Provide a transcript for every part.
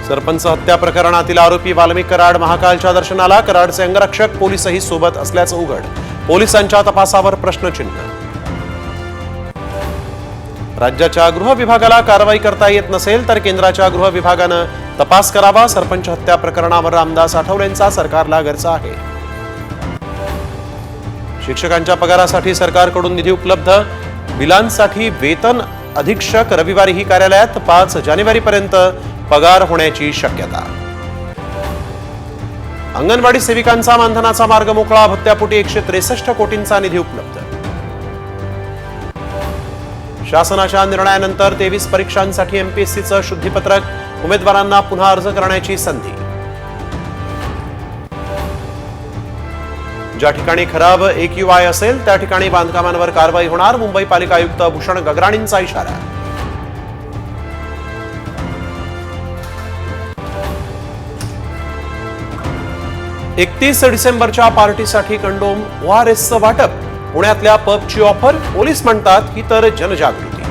सरपंच हत्या प्रकरणातील आरोपी वाल्मिक कराड महाकालच्या दर्शनाला. कराडचे अंगरक्षक पोलीसही सोबत असल्याचं उघड. पोलिसांच्या तपासावर प्रश्नचिन्ह. राज्याच्या गृह विभागाला कारवाई करता येत नसेल तर केंद्राच्या गृह विभागानं तपास करावा. सरपंच हत्या प्रकरणावर रामदास आठवलेंचा सरकारला गर्जा आहे. शिक्षकांच्या पगारासाठी सरकारकडून निधी उपलब्ध. बिलांसाठी वेतन अधीक्षक रविवारीही कार्यालयात. 5 जानेवारीपर्यंत पगार होण्याची शक्यता. अंगणवाडी सेविकांचा मानधनाचा मार्ग मोकळा. भत्त्यापोटी 163 कोटींचा निधी उपलब्ध. शासनाच्या निर्णयानंतर 23 परीक्षांसाठी एमपीएससीचं शुद्धीपत्रक. उमेदवारांना पुन्हा अर्ज करण्याची संधी. ज्या ठिकाणी खराब AQI असेल त्या ठिकाणी बांधकामांवर कारवाई होणार. मुंबई पालिका आयुक्त भूषण गगराणींचा इशारा. "31 डिसेंबरच्या पार्टीसाठी कंडोम ORSचं वाटप. पुण्यातल्या पबची ऑफर. पोलीस म्हणतात ही तर जनजागृती.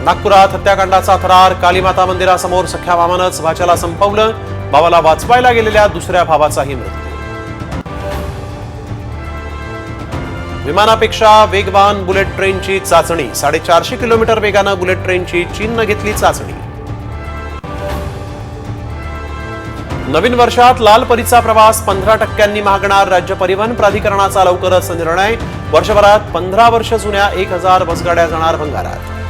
नागपुरात हत्याकांडाचा थरार. कालीमाता मंदिरासमोर सख्या भावानंच भाच्याला संपवलं. भावाला वाचवायला गेलेल्या दुसऱ्या भावाचाही मृत्यू. विमानापेक्षा वेगवान बुलेट ट्रेनची चाचणी. 450 किलोमीटर वेगानं बुलेट ट्रेनची चीननं घेतली चाचणी. नवीन वर्षात लाल परीचा प्रवास 15% महागणार. राज्य परिवहन प्राधिकरणाचा लवकरच निर्णय. वर्षभरात 15 वर्ष जुन्या 1000 बसगाड्या जाणार भंगारात.